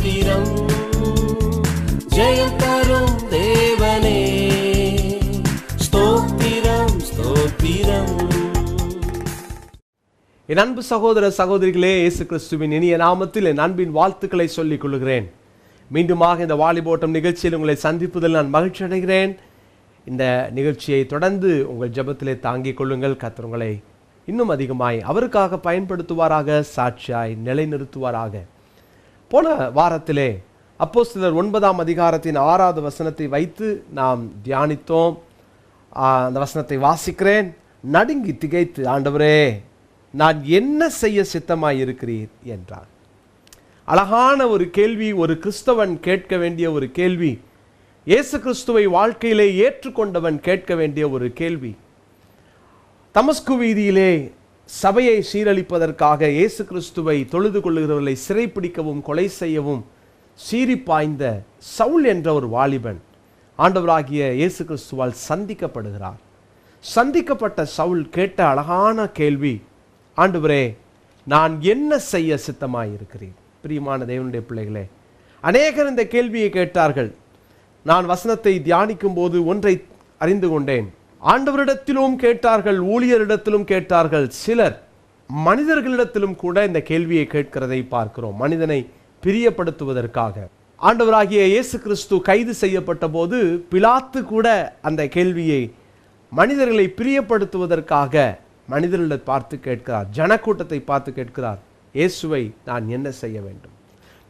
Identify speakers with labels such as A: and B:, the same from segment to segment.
A: ஸ்தோத்திரம். ஜெயம் தரும் தேவனே ஸ்தோத்திரம் ஸ்தோத்திரம்.
B: என் அன்பு சகோதர சகோதரிகளே, இயேசு கிறிஸ்துவின் இனிய நாமத்தில் என் அன்பின் வாழ்த்துக்களை சொல்லிக் கொள்கிறேன். மீண்டுமாக இந்த வாலிபோட்டம் நிகழ்ச்சியில் உங்களை சந்திப்பதில் நான் மகிழ்ச்சி அடைகிறேன். இந்த நிகழ்ச்சியை தொடர்ந்து உங்கள் ஜெபத்திலே தாங்கிக் கொள்ளுங்கள். கர்த்தர் உங்களை இன்னும் அதிகமாய் அவருக்காக பயன்படுத்துவாராக, சாட்சியாய் நிலைநிறுத்துவாராக. போன வாரத்திலே அப்போஸ்தலர் 9ஆம் அதிகாரத்தின் 6வது வசனத்தை வைத்து நாம் தியானித்தோம். அந்த வசனத்தை வாசிக்கிறேன். நடுங்கி திகைத்து, ஆண்டவரே, நான் என்ன செய்ய சித்தமாய் இருக்கிறீர் என்றார். அழகான ஒரு கேள்வி, ஒரு கிறிஸ்தவன் கேட்க வேண்டிய ஒரு கேள்வி, இயேசு கிறிஸ்துவை வாழ்க்கையிலே ஏற்றுக்கொண்டவன் கேட்க வேண்டிய ஒரு கேள்வி. தமஸ்கு வீதியிலே சபையை சீரழிப்பதற்காக இயேசு கிறிஸ்துவை தொழுது கொள்ளுகிறவர்களை சிறைப்பிடிக்கவும் கொலை செய்யவும் சீறி பாய்ந்த சவுல் என்ற ஒரு வாலிபன் ஆண்டவராகிய இயேசு கிறிஸ்துவால் சந்திக்கப்படுகிறார். சந்திக்கப்பட்ட சவுல் கேட்ட அழகான கேள்வி, ஆண்டவரே, நான் என்ன செய்ய சித்தமாயிருக்கிறேன்? பிரியமான தேவனுடைய பிள்ளைகளே, அநேகர் இந்த கேள்வியை கேட்டார்கள். நான் வசனத்தை தியானிக்கும் போது ஒன்றை அறிந்து கொண்டேன். ஆண்டவரிடத்திலும் கேட்டார்கள், ஊழியரிடத்திலும் கேட்டார்கள், சிலர் மனிதர்களிடத்திலும் கூட இந்த கேள்வியை கேட்கிறதை பார்க்கிறோம். மனிதனை பிரியப்படுத்துவதற்காக. ஆண்டவராகிய இயேசு கிறிஸ்து கைது செய்யப்பட்ட போது பிலாத்து கூட அந்த கேள்வியை மனிதர்களை பிரியப்படுத்துவதற்காக மனிதர்களை பார்த்து கேட்கிறார், ஜனக்கூட்டத்தை பார்த்து கேட்கிறார், இயேசுவை நான் என்ன செய்ய வேண்டும்?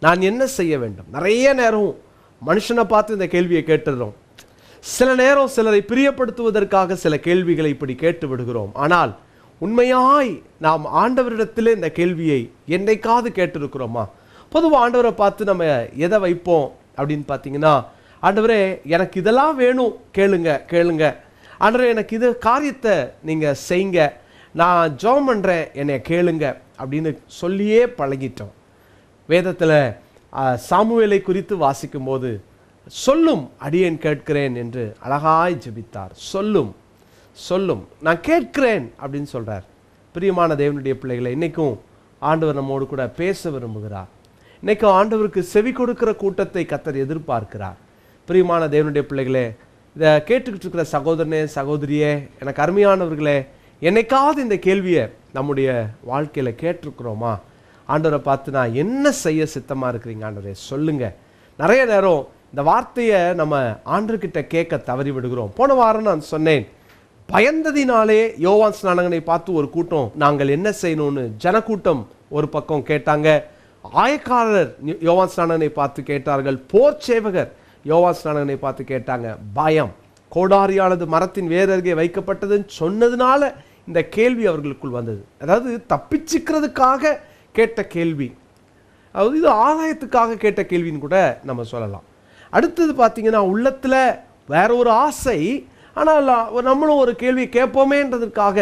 B: நான் என்ன செய்ய வேண்டும்? நிறைய நேரம் மனுஷனை பார்த்து இந்த கேள்வியை கேட்டுறோம். சில நேரம் சிலரை பிரியப்படுத்துவதற்காக சில கேள்விகளை இப்படி கேட்டு விடுகிறோம். ஆனால் உண்மையாய் நாம் ஆண்டவரிடத்திலே இந்த கேள்வியை என்னைக்காவது கேட்டிருக்கிறோமா? பொதுவாக ஆண்டவரை பார்த்து நம்ம எதை வைப்போம் அப்படின்னு பார்த்தீங்கன்னா, ஆண்டவரே, எனக்கு இதெல்லாம் வேணும், கேளுங்க கேளுங்க. ஆண்டவரே, எனக்கு இது காரியத்தை நீங்கள் செய்யுங்க, நான் ஜெபம் பண்ணுறேன், என்னை கேளுங்க அப்படின்னு சொல்லியே பழகிட்டோம். வேதத்தில் சாமுவேலை குறித்து வாசிக்கும் போது, சொல்லும் அடியேன் கேட்கிறேன் என்று அழகாய் ஜெபித்தார். சொல்லும் சொல்லும் நான் கேட்கிறேன் அப்படின்னு சொல்கிறார். பிரியமான தேவனுடைய பிள்ளைகளை, இன்றைக்கும் ஆண்டவர் நம்மோடு கூட பேச விரும்புகிறார். இன்றைக்கும் ஆண்டவருக்கு செவி கொடுக்கிற கூட்டத்தை கர்த்தர் எதிர்பார்க்கிறார். பிரியமான தேவனுடைய பிள்ளைகளே, இதை கேட்டுக்கிட்டு இருக்கிற சகோதரனே சகோதரியே, எனக்கு அருமையானவர்களே, என்னைக்காவது இந்த கேள்வியை நம்முடைய வாழ்க்கையில் கேட்டிருக்கிறோமா? ஆண்டவரை பார்த்து நான் என்ன செய்ய சித்தமாக இருக்கிறீங்க ஆண்டவரே சொல்லுங்க. நிறைய நேரம் இந்த வார்த்தையை நம்ம ஆண்டவர்கிட்ட கேட்க தவறி விடுகிறோம். போன வாரம் நான் சொன்னேன், பயந்ததினாலே யோவான் ஸ்நானகனை பார்த்து ஒரு கூட்டம் நாங்கள் என்ன செய்யணும்னு ஜனக்கூட்டம் ஒரு பக்கம் கேட்டாங்க. ஆயக்காரர் யோவான் ஸ்நானகனை பார்த்து கேட்டார்கள். போர் சேவகர் யோவான் ஸ்நானகனை பார்த்து கேட்டாங்க. பயம், கோடாரியானது மரத்தின் வேர் அருகே வைக்கப்பட்டதுன்னு சொன்னதுனால இந்த கேள்வி அவர்களுக்குள் வந்தது. அதாவது தப்பிச்சுக்கிறதுக்காக கேட்ட கேள்வி, அதாவது இது ஆதாயத்துக்காக கேட்ட கேள்வின்னு கூட நம்ம சொல்லலாம். அடுத்தது பார்த்தீங்கன்னா, உள்ளத்தில் வேற ஒரு ஆசை, ஆனால் நம்மளும் ஒரு கேள்வி கேட்போமேன்றதுக்காக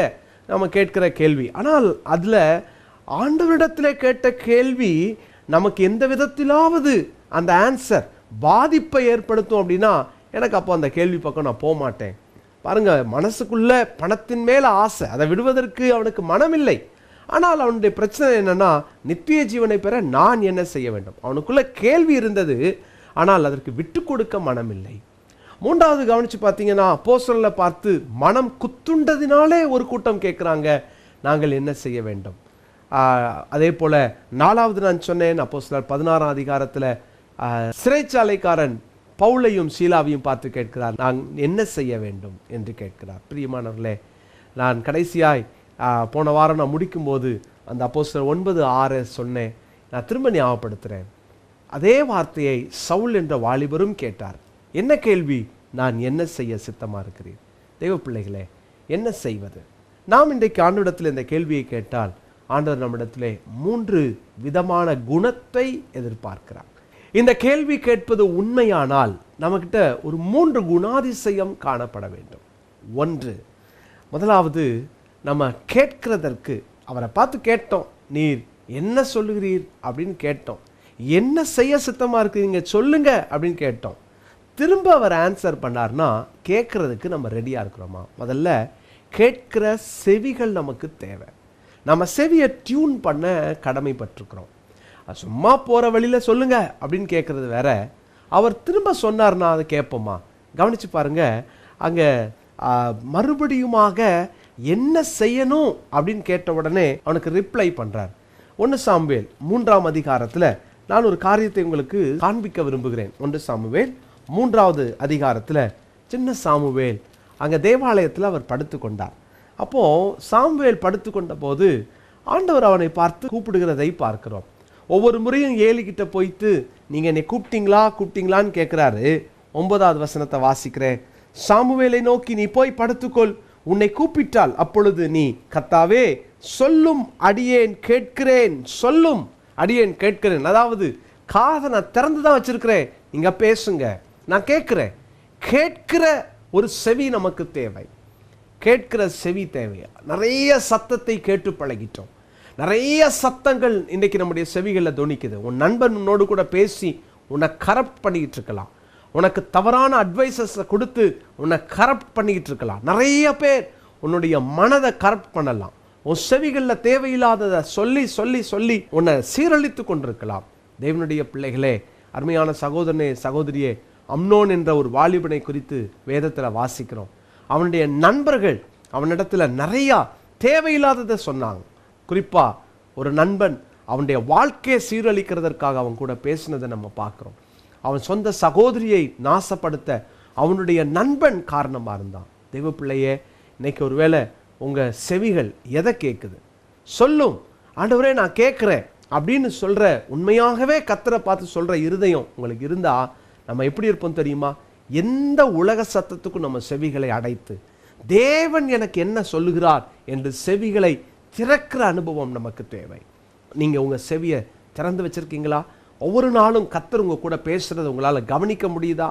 B: நம்ம கேட்கிற கேள்வி. ஆனால் அதில் ஆண்டவரிடத்தில் கேட்ட கேள்வி நமக்கு எந்த விதத்திலாவது அந்த ஆன்சர் பாதிப்பை ஏற்படுத்தும் அப்படின்னா, எனக்கு அப்போ அந்த கேள்வி பக்கம் நான் போக மாட்டேன். பாருங்க, மனசுக்குள்ள பணத்தின் மேல ஆசை, அதை விடுவதற்கு அவனுக்கு மனமில்லை. ஆனால் அவனுடைய பிரச்சனை என்னன்னா, நித்திய ஜீவனை பெற நான் என்ன செய்ய வேண்டும்? அவனுக்குள்ள கேள்வி இருந்தது, ஆனால் அதற்கு விட்டு கொடுக்க மனமில்லை. மூன்றாவது கவனிச்சு பார்த்தீங்கன்னா, அப்போஸ்தலரை பார்த்து மனம் குத்துண்டதினாலே ஒரு கூட்டம் கேட்குறாங்க, நாங்கள் என்ன செய்ய வேண்டும்? அதே போல நாலாவது நான் சொன்னேன், அப்போஸ்தலர் 16ஆம் அதிகாரத்தில் சிறைச்சாலைக்காரன் பவுலையும் சீலாவையும் பார்த்து கேட்கிறார், நான் என்ன செய்ய வேண்டும் என்று கேட்கிறார். பிரியமானவர்களே, நான் கடைசியாய் போன வாரம் நான் முடிக்கும்போது அந்த அப்போஸ்தலர் 9:6 சொன்னேன். நான் திரும்ப ஞாபகப்படுத்துகிறேன். அதே வார்த்தையை சவுல் என்ற வாலிபரும் கேட்டார். என்ன கேள்வி? நான் என்ன செய்ய சித்தமாக இருக்கிறேன்? தெய்வ பிள்ளைகளே, என்ன செய்வது? நாம் இன்றைக்கு ஆண்டவரிடத்தில் இந்த கேள்வியை கேட்டால், ஆண்டவர் நம்மிடத்திலே 3 விதமான குணத்தை எதிர்பார்க்கிறார். இந்த கேள்வி கேட்பது உண்மையானால் நம்மகிட்ட ஒரு 3 குணாதிசயம் காணப்பட வேண்டும். 1, முதலாவது, நம்ம கேட்கிறதற்கு அவரை பார்த்து கேட்டோம், நீர் என்ன சொல்லுகிறீர் அப்படின்னு கேட்டோம். என்ன செய்ய சித்தமாக இருக்கிறீங்க சொல்லுங்க அப்படின்னு கேட்டோம். திரும்ப அவர் ஆன்சர் பண்ணார்னா கேட்கறதுக்கு நம்ம ரெடியாக இருக்கிறோமா? முதல்ல கேட்கிற செவிகள் நமக்கு தேவை. நம்ம செவியை டியூன் பண்ண கடமைப்பட்டிருக்கிறோம். சும்மா போகிற வழியில் சொல்லுங்க அப்படின்னு கேட்குறது வேற. அவர் திரும்ப சொன்னார்னா அதை கேட்போமா? கவனித்து பாருங்க. அங்கே மறுபடியுமாக என்ன செய்யணும் அப்படின்னு கேட்ட உடனே அவனுக்கு ரிப்ளை பண்ணுறார். 1 சாமுவேல் 3ஆம் அதிகாரத்தில் நான் ஒரு காரியத்தை உங்களுக்கு காண்பிக்க விரும்புகிறேன். 1 சாமுவேல் 3வது அதிகாரத்தில் சின்ன சாமுவேல் அங்கே தேவாலயத்தில் அவர் படுத்து கொண்டார். அப்போது சாமுவேல் படுத்து கொண்ட போது ஆண்டவர் அவனை பார்த்து கூப்பிடுகிறதை பார்க்கிறோம். ஒவ்வொரு முறையும் ஏலிகிட்ட போய்த்து நீங்கள் என்னை கூப்பிட்டீங்களான்னு கேட்குறாரு. 9வது வசனத்தை வாசிக்கிறேன். சாமுவேலை நோக்கி, நீ போய் படுத்துக்கொள், உன்னை கூப்பிட்டால் அப்பொழுது நீ, கர்த்தாவே சொல்லும் அடியேன் கேட்கிறேன், சொல்லும் அடியேன் கேட்கிறேன். அதாவது காதை நான் திறந்து தான் வச்சிருக்கிறேன், நீங்க பேசுங்க, நான் கேட்கிறேன். கேட்கிற ஒரு செவி நமக்கு தேவை. கேட்கிற செவி தேவையா? நிறைய சத்தத்தை கேட்டு பழகிட்டோம். நிறைய சத்தங்கள் இன்றைக்கு நம்முடைய செவிகளில் துணிக்குது. உன் நண்பன் உன்னோடு கூட பேசி உன்னை கரப்ட் பண்ணிக்கிட்டு இருக்கலாம். உனக்கு தவறான அட்வைசஸை கொடுத்து உன்னை கரப்ட் பண்ணிக்கிட்டு இருக்கலாம். நிறைய பேர் உன்னுடைய மனதை கரப்ட் பண்ணலாம். உன் செவிகளில் தேவையில்லாததை சொல்லி சொல்லி சொல்லி உன்னை சீரழித்து கொண்டிருக்கலாம். தேவனுடைய பிள்ளைகளே, அருமையான சகோதரனே சகோதரியே, அம்னோன் என்ற ஒரு வாலிபனை குறித்து வேதத்தில் வாசிக்கிறோம். அவனுடைய நண்பர்கள் அவனிடத்துல நிறையா தேவையில்லாததை சொன்னாங்க. குறிப்பா ஒரு நண்பன் அவனுடைய வாழ்க்கையை சீரழிக்கிறதற்காக அவன் கூட பேசினதை நம்ம பார்க்குறோம். அவன் சொந்த சகோதரியை நாசப்படுத்த அவனுடைய நண்பன் காரணமாக இருந்தான். தெய்வ பிள்ளையே, இன்னைக்கு ஒருவேளை உங்கள் செவிகள் எதை கேட்குது? சொல்லும் ஆண்டவரே நான் கேட்குறேன் அப்படின்னு சொல்கிற, உண்மையாகவே கர்த்தரை பார்த்து சொல்கிற இருதயம் உங்களுக்கு இருந்தால் நம்ம எப்படி இருப்போம் தெரியுமா? எந்த உலக சத்தத்துக்கும் நம்ம செவிகளை அடைத்து தேவன் எனக்கு என்ன சொல்லுகிறார் என்று செவிகளை திறக்கிற அனுபவம் நமக்கு தேவை. நீங்கள் உங்கள் செவியை திறந்து வச்சிருக்கீங்களா? ஒவ்வொரு நாளும் கர்த்தர் உங்கள் கூட பேசுறது உங்களால் கவனிக்க முடியுதா?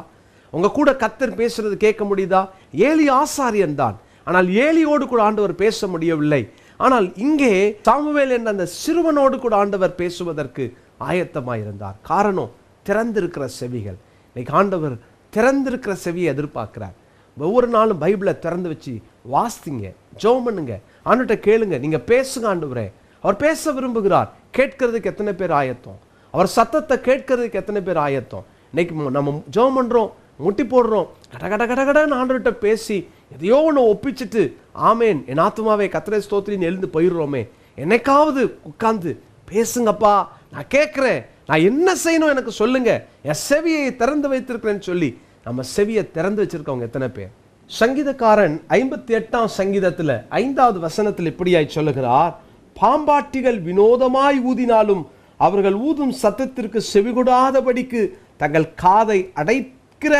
B: உங்கள் கூட கர்த்தர் பேசுறது கேட்க முடியுதா? ஏலி ஆசாரியன் தான், ஆனால் ஏலியோடு கூட ஆண்டவர் பேச முடியவில்லை. ஆனால் இங்கே சாமுவேல் என்ற அந்த சிறுவனோடு கூட ஆண்டவர் பேசுவதற்கு ஆயத்தமாயிருந்தார். காரணம் திறந்திருக்கிற செவிகள். இன்னைக்கு ஆண்டவர் திறந்திருக்கிற செவியை எதிர்பார்க்கிறார். ஒவ்வொரு நாளும் பைபிளை திறந்து வச்சு வாசிங்க, ஜெபம் பண்ணுங்க, ஆண்டவர்கிட்ட கேளுங்க. நீங்க பேசுங்க ஆண்டவரே. அவர் பேச விரும்புகிறார். கேட்கறதுக்கு எத்தனை பேர் ஆயத்தம்? அவர் சத்தத்தை கேட்கறதுக்கு எத்தனை பேர் ஆயத்தம்? இன்னைக்கு நம்ம ஜெபம் பண்றோம், முட்டி போடுறோம், கட கட கட கடன்னு ஆண்டவர்கிட்ட பேசி எதையோ ஒன்று ஒப்பிச்சுட்டு ஆமேன் என் ஆத்துமாவே கர்த்தரை ஸ்தோத்திரின்னு எழுந்து போயிடுறோமே. என்னைக்காவது உட்கார்ந்து பேசுங்கப்பா, நான் கேட்குறேன், நான் என்ன செய்யணும் எனக்கு சொல்லுங்க, என் செவியை திறந்து வைத்திருக்கிறேன்னு சொல்லி நம்ம செவியை திறந்து வச்சிருக்கவங்க எத்தனை பேர்? சங்கீதக்காரன் 58ஆம் சங்கீதத்தில் 5வது வசனத்தில் இப்படியாய் சொல்லுகிறார், பாம்பாட்டிகள் வினோதமாய் ஊதினாலும் அவர்கள் ஊதும் சத்தத்திற்கு செவிகொடாதபடிக்கு தங்கள் காதை அடைக்கிற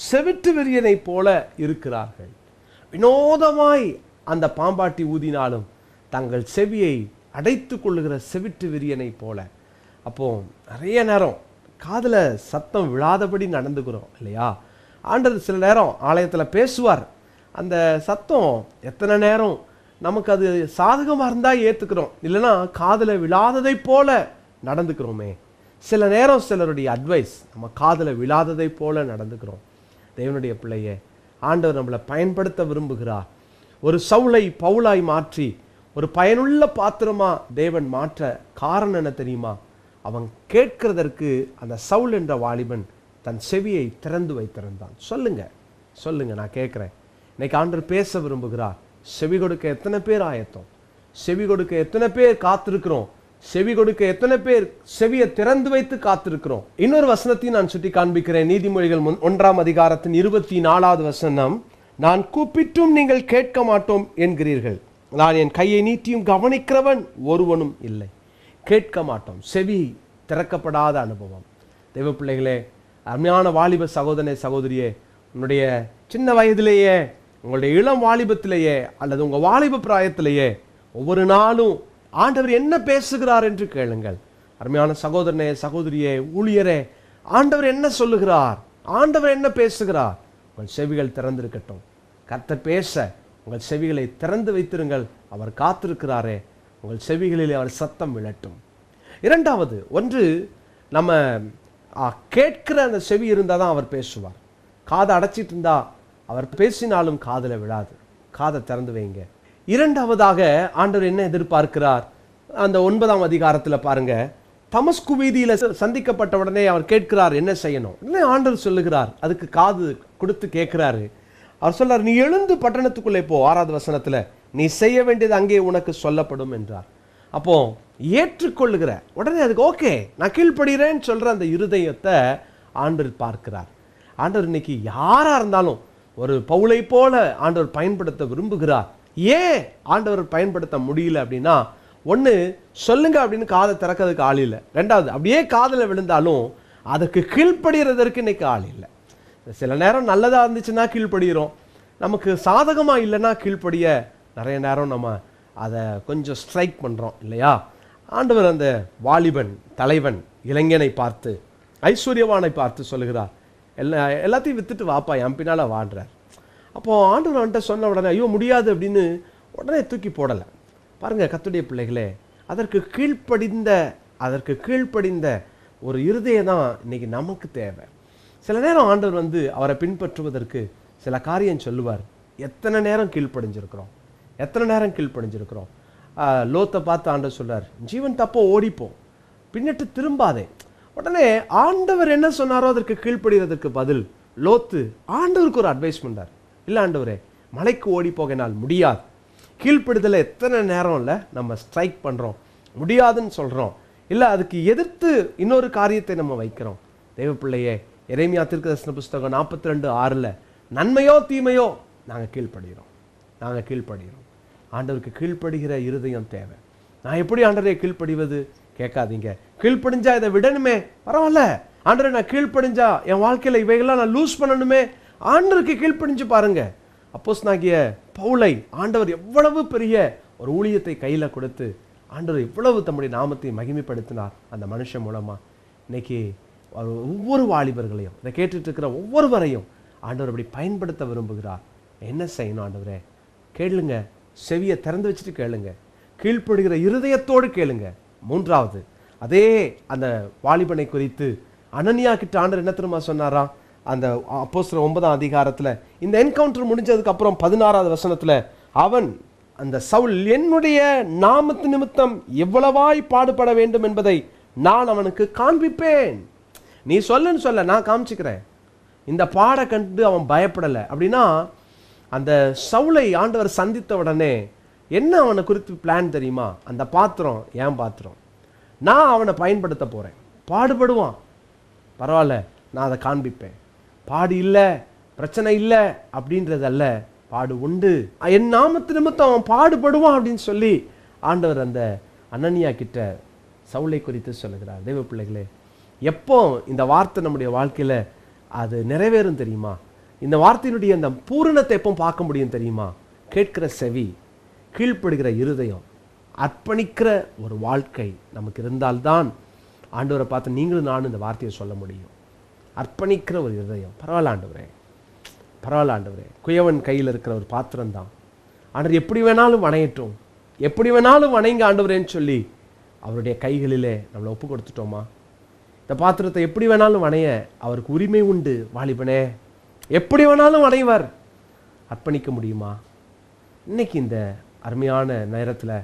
B: செவிட்டு வெறியனை போல இருக்கிறார்கள். வினோதமாய் அந்த பாம்பாட்டி ஊதினாலும் தங்கள் செவியை அடைத்து கொள்ளுகிற செவிட்டு வெறியனை போல. அப்போ நிறைய நேரம் காதில் சத்தம் விழாதபடி நடந்துக்கிறோம் இல்லையா? ஆண்டவர் சில நேரம் ஆலயத்தில் பேசுவார். அந்த சத்தம் எத்தனை நேரம் நமக்கு அது சாதகமாக இருந்தால் ஏற்றுக்கிறோம், இல்லைன்னா காதில் விழாததை போல நடந்துக்கிறோமே. சில நேரம் சிலருடைய அட்வைஸ் நம்ம காதில் விழாததை போல நடந்துக்கிறோம். தேவனுடைய பிள்ளையே, ஆண்டவர் நம்மளை பயன்படுத்த விரும்புகிறார். ஒரு சவுலை பவுலாய் மாற்றி ஒரு பயனுள்ள பாத்திரமா தேவன் மாற்ற காரணம் என்ன தெரியுமா? அவன் கேட்கிறதற்கு அந்த சவுல் என்ற வாலிபன் தன் செவியை திறந்து வைத்திருந்தான். சொல்லுங்க சொல்லுங்க, நான் கேட்குறேன். இன்னைக்கு ஆண்டவர் பேச விரும்புகிறார். செவி கொடுக்க எத்தனை பேர் ஆயத்தம்? செவி கொடுக்க எத்தனை பேர் காத்திருக்கிறோம்? செவி கொடுக்க எத்தனை பேர் செவியை திறந்து வைத்து காத்திருக்கிறோம்? இன்னொரு வசனத்தையும் நான் சுட்டி காண்பிக்கிறேன். நீதிமொழிகள் 1ஆம் அதிகாரத்தின் 24வது வசனம், நான் கூப்பிட்டும் நீங்கள் கேட்க மாட்டோம் என்கிறீர்கள், நான் என் கையை நீட்டியும் கவனிக்கிறவன் ஒருவனும் இல்லை. கேட்க மாட்டோம், செவி திறக்கப்படாத அனுபவம். தெய்வ பிள்ளைகளே, அருமையான வாலிப சகோதரனே சகோதரியே, உன்னுடைய சின்ன வயதிலேயே, உங்களுடைய இளம் வாலிபத்திலேயே அல்லது உங்கள் வாலிப பிராயத்திலேயே ஒவ்வொரு நாளும் ஆண்டவர் என்ன பேசுகிறார் என்று கேளுங்கள். அருமையான சகோதரனே சகோதரியே, ஊழியரே, ஆண்டவர் என்ன சொல்லுகிறார்? ஆண்டவர் என்ன பேசுகிறார்? உங்கள் செவிகள் திறந்திருக்கட்டும். கர்த்தர் பேச உங்கள் செவிகளை திறந்து வைத்திருங்கள். அவர் காத்திருக்கிறாரே, உங்கள் செவிகளிலே அவர் சத்தம் விழட்டும். இரண்டாவது ஒன்று, நம்ம கேட்கிற அந்த செவி இருந்தால் தான் அவர் பேசுவார். காதை அடைச்சிட்டு இருந்தா அவர் பேசினாலும் காதில் விழாது. காதை திறந்து வைங்க. இரண்டாவதாக ஆண்டவர் என்ன எதிர்பார்க்கிறார்? அந்த 9ஆம் அதிகாரத்தில் பாருங்க, தமஸ்கு வீதியில சந்திக்கப்பட்ட உடனே அவர் கேட்கிறார் என்ன செய்யணும். இல்லை, ஆண்டவர் சொல்லுகிறார், அதுக்கு காது கொடுத்து கேட்கிறாரு. அவர் சொல்றார், நீ எழுந்து பட்டணத்துக்குள்ளே போ. 6வது வசனத்துல, நீ செய்ய வேண்டியது அங்கே உனக்கு சொல்லப்படும் என்றார். அப்போ ஏற்றுக்கொள்ளுகிற உடனே அதுக்கு ஓகே நான் கீழ்ப்படுகிறேன்னு சொல்ற அந்த இருதயத்தை ஆண்டவர் பார்க்கிறார். ஆண்டவர் இன்னைக்கு யாரா இருந்தாலும் ஒரு பவுலை போல ஆண்டவர் பயன்படுத்த விரும்புகிறார். ஏன் ஆண்டவர் பயன்படுத்த முடியல அப்படின்னா, ஒன்று சொல்லுங்க அப்படின்னு காதை திறக்கிறதுக்கு ஆள் இல்லை. ரெண்டாவது, அப்படியே காதில் விழுந்தாலும் அதுக்கு கீழ்ப்படுகிறதற்கு இன்னைக்கு ஆள் இல்லை. சில நேரம் நல்லதாக இருந்துச்சுன்னா கீழ்ப்படுகிறோம், நமக்கு சாதகமாக இல்லைன்னா கீழ்ப்படிய நிறைய நேரம் நம்ம அதை கொஞ்சம் ஸ்ட்ரைக் பண்ணுறோம் இல்லையா. ஆண்டவர் அந்த வாலிபன் தலைவன் இளைஞனை பார்த்து, ஐஸ்வர்யவானை பார்த்து சொல்லுகிறார், எல்லாத்தையும் வித்துட்டு வாப்பா என் பின்னால் வாடுறார். அப்போது ஆண்டவர் அவன்கிட்ட சொன்ன உடனே ஐயோ முடியாது அப்படின்னு உடனே தூக்கி போடலை. பாருங்கள் கர்த்தருடைய பிள்ளைகளே, அதற்கு கீழ்ப்படிந்த ஒரு இருதயம் தான் இன்னைக்கு நமக்கு தேவை. சில நேரம் ஆண்டவர் அவரை பின்பற்றுவதற்கு சில காரியம் சொல்லுவார். எத்தனை நேரம் கீழ்ப்படிஞ்சிருக்கிறோம். லோத்தை பார்த்து ஆண்டவர் சொல்றார், ஜீவன் தப்போ ஓடிப்போம், பின்னிட்டு திரும்பாதே. உடனே ஆண்டவர் என்ன சொன்னாரோ அதற்கு கீழ்ப்படுகிறதுக்கு பதில் லோத்து ஆண்டவருக்கு ஒரு அட்வைஸ் பண்ணார். இல்லை ஆண்டவரே, மலைக்கு ஓடி போக என்னால் முடியாது. கீழ்ப்படுதலை எத்தனை நேரம் இல்லை நம்ம ஸ்ட்ரைக் பண்ணுறோம், முடியாதுன்னு சொல்கிறோம், இல்லை அதுக்கு எதிர்த்து இன்னொரு காரியத்தை நம்ம வைக்கிறோம். தேவ பிள்ளையே, எரேமியா தீர்க்கதரிசன புஸ்தகம் 42:6 நன்மையோ தீமையோ நாங்கள் கீழ்ப்படுகிறோம். ஆண்டவருக்கு கீழ்ப்படுகிற இருதயம் தேவை. நான் எப்படி ஆண்டவரை கீழ்ப்படிவது கேட்காதீங்க. கீழ்ப்படிஞ்சா இதை விடணுமே, பரவாயில்ல. ஆண்டவரை நான் கீழ்ப்படிஞ்சா என் வாழ்க்கையில் இவைகள்லாம் நான் லூஸ் பண்ணணுமே, ஆண்டவருக்கு கீழ்ப்படிஞ்சு பாருங்க. அப்போஸ்தலனாகிய பவுலை ஆண்டவர் எவ்வளவு பெரிய ஒரு ஊழியத்தை கையில் கொடுத்து ஆண்டவர் எவ்வளவு தம்முடைய நாமத்தை மகிமைப்படுத்தினார் அந்த மனுஷன் மூலமா. இன்னைக்கு ஒவ்வொரு வாலிபர்களையும், இதை கேட்டுட்டு இருக்கிற ஒவ்வொருவரையும் ஆண்டவர் அப்படி பயன்படுத்த விரும்புகிறார். என்ன செய்யணும் ஆண்டவரே? கேளுங்க, செவியை திறந்து வச்சுட்டு கேளுங்க, கீழ்ப்படுகிற இருதயத்தோடு கேளுங்க. மூன்றாவது, அதே அந்த வாலிபனை குறித்து அனனியா கிட்ட ஆண்டவர் என்ன தெரியுமா சொன்னாராம்? அந்த அப்போஸ்தலர் 9ஆம் அதிகாரத்தில் இந்த என்கவுண்டர் முடிஞ்சதுக்கு அப்புறம் 16வது வசனத்தில், அவன் அந்த சவுல் என்னுடைய நாமத்து நிமித்தம் எவ்வளவாய் பாடுபட வேண்டும் என்பதை நான் அவனுக்கு காண்பிப்பேன். நீ சொல்லுன்னு சொல்ல, நான் காமிச்சுக்கிறேன். இந்த பாட கண்டு அவன் பயப்படலை அப்படின்னா, அந்த சவுலை ஆண்டவர் சந்தித்த உடனே என்ன அவனை குறித்து பிளான் தெரியுமா? அந்த பாத்திரம் ஏன் பாத்திரம், நான் அவனை பயன்படுத்த போகிறேன். பாடுபடுவான், பரவாயில்ல, நான் அதை காண்பிப்பேன். பாடு இல்லை, பிரச்சனை இல்லை அப்படின்றதல்ல, பாடு உண்டு, என் நாமத்து நிமித்தம் அவன் பாடுபடுவான் அப்படின்னு சொல்லி ஆண்டவர் அந்த அனனியா கிட்ட சவுலை குறித்து சொல்லுகிறார். தேவ பிள்ளைகளே, எப்போ இந்த வார்த்தை நம்முடைய வாழ்க்கையில் அது நிறைவேறும் தெரியுமா? இந்த வார்த்தையினுடைய அந்த பூரணத்தை எப்போ பார்க்க முடியும் தெரியுமா? கேட்கிற செவி, கீழ்ப்படுகிற இருதயம், அர்ப்பணிக்கிற ஒரு வாழ்க்கை நமக்கு இருந்தால்தான் ஆண்டவரை பார்த்து நீங்களும் நானும் இந்த வார்த்தையை சொல்ல முடியும். அர்ப்பணிக்கிற ஒரு இருதயம். பரவாயில்ல ஆண்டவரே, குயவன் கையில் இருக்கிற ஒரு பாத்திரம் தான் ஆண்டவர், எப்படி வேணாலும் வணையட்டும், எப்படி வேணாலும் வணைங்க ஆண்டவரேன்னு சொல்லி அவருடைய கைகளிலே நம்மளை ஒப்பு கொடுத்துட்டோமா? இந்த பாத்திரத்தை எப்படி வேணாலும் வணைய அவருக்கு உரிமை உண்டு. வாலிபனே, எப்படி வேணாலும் வணைவர். அர்ப்பணிக்க முடியுமா? இன்னைக்கு இந்த அருமையான நேரத்தில்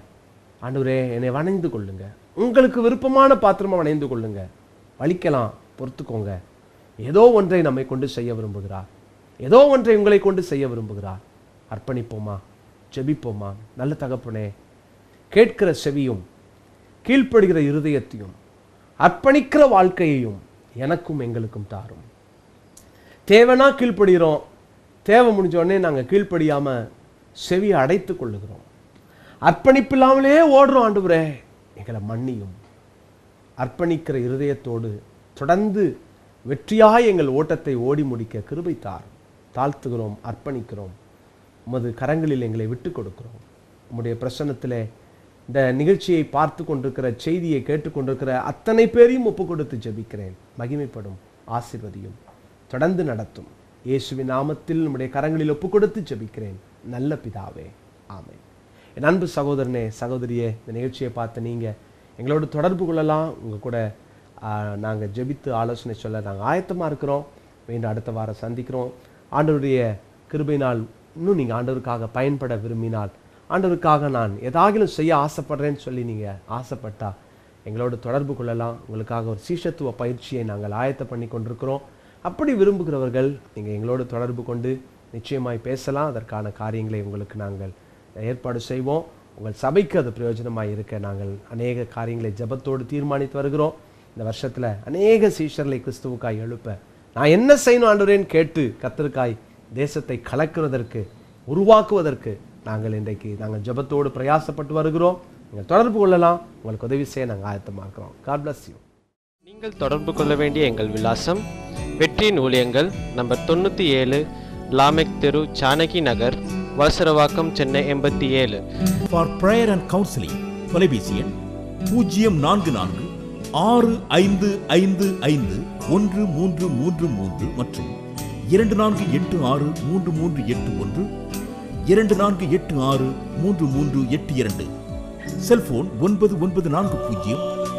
B: ஆண்டவரே என்னை வணைந்து கொள்ளுங்க, உங்களுக்கு விருப்பமான பாத்திரமாக வணைந்து கொள்ளுங்க. வலிக்கலாம், பொறுத்துக்கோங்க. ஏதோ ஒன்றை நம்மை கொண்டு செய்ய விரும்புகிறார், ஏதோ ஒன்றை உங்களை கொண்டு செய்ய விரும்புகிறார். அர்ப்பணிப்போமா, ஜெபிப்போமா? நல்ல தகப்பனே, கேட்கிற செவியும் கீழ்ப்படுகிற இருதயத்தையும் அர்ப்பணிக்கிற வாழ்க்கையையும் எனக்கும் எங்களுக்கும் தாரும். தேவைனா கீழ்ப்படுகிறோம், தேவை முடிஞ்ச உடனே நாங்கள் கீழ்ப்படியாமல் செவியை அடைத்து கொள்ளுகிறோம். அர்ப்பணிப்பு இல்லாமலே ஓடுறோம். ஆண்டவரே எங்களை மன்னியும். அர்ப்பணிக்கிற இருதயத்தோடு தொடர்ந்து வெற்றியாய் எங்கள் ஓட்டத்தை ஓடி முடிக்க கிருபை தாரும். தாழ்த்துகிறோம், அர்ப்பணிக்கிறோம், உமது கரங்களில் எங்களை விட்டு கொடுக்கிறோம். உம்முடைய பிரசன்னத்திலே இந்த நிகழ்ச்சியை பார்த்து கொண்டிருக்கிற, செய்தியை கேட்டுக்கொண்டிருக்கிற அத்தனை பேரையும் ஒப்பு கொடுத்து ஜெபிக்கிறேன். மகிமைப்படும், ஆசீர்வதியும், தொடர்ந்து நடத்தும். இயேசுவின் நாமத்தில் நம்முடைய கரங்களில் ஒப்பு கொடுத்து ஜெபிக்கிறேன் நல்ல பிதாவே, ஆமென். என் அன்பு சகோதரனே, சகோதரியே, இந்த நிகழ்ச்சியை பார்த்து நீங்கள் எங்களோடு தொடர்பு கொள்ளலாம். உங்கள் கூட நாங்கள் ஜெபித்து ஆலோசனை சொல்ல நாங்கள் ஆயத்தமாக இருக்கிறோம். மீண்டும் அடுத்த வாரம் சந்திக்கிறோம். ஆண்டவருடைய கிருபையினால் இன்னும் நீங்கள் ஆண்டவருக்காக பயன்பட விரும்பினால், ஆண்டவருக்காக நான் ஏதாகிலும் செய்ய ஆசைப்படுறேன்னு சொல்லி நீங்கள் ஆசைப்பட்டா எங்களோடு தொடர்பு கொள்ளலாம். உங்களுக்காக ஒரு சீஷத்துவ பயிற்சியை நாங்கள் ஆயத்தம் பண்ணி கொண்டிருக்கிறோம். அப்படி விரும்புகிறவர்கள் நீங்கள் எங்களோடு தொடர்பு கொண்டு நிச்சயமாய் பேசலாம். அதற்கான காரியங்களை உங்களுக்கு நாங்கள் ஏற்பாடு செய்வோம். உங்கள் சபைக்கு அது பிரயோஜனமாக இருக்க நாங்கள் அநேக காரியங்களை ஜெபத்தோடு தீர்மானித்து வருகிறோம். இந்த வருஷத்தில் அநேக சீஷர்களை கிறிஸ்துவுக்காய் எழுப்ப நான் என்ன செய்யணும் ஆண்டவரேன்னு கேட்டு கர்த்தருக்காய் தேசத்தை கலக்குவதற்கு உருவாக்குவதற்கு நாங்கள் ஜெபத்தோடு பிரயாசப்பட்டு வருகிறோம். நீங்கள் தொடர்பு கொள்ளலாம். உங்களுக்கு உதவி செய்ய நாங்கள் ஆயத்தமாக இருக்கிறோம். God bless you.
C: நீங்கள் தொடர்பு கொள்ள வேண்டிய எங்கள் விலாசம் வெற்றியின் ஊழியங்கள் நம்பர் 97 லாமெக் தெரு, ஜானகி நகர், Valasaravakkam, Chennai 87.
D: For prayer and counseling, தொலைபேசி எண் 044 6555 1333 மற்றும் 2486 3381 2486 3382. செல்போன் 9940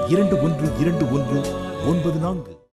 D: 212194.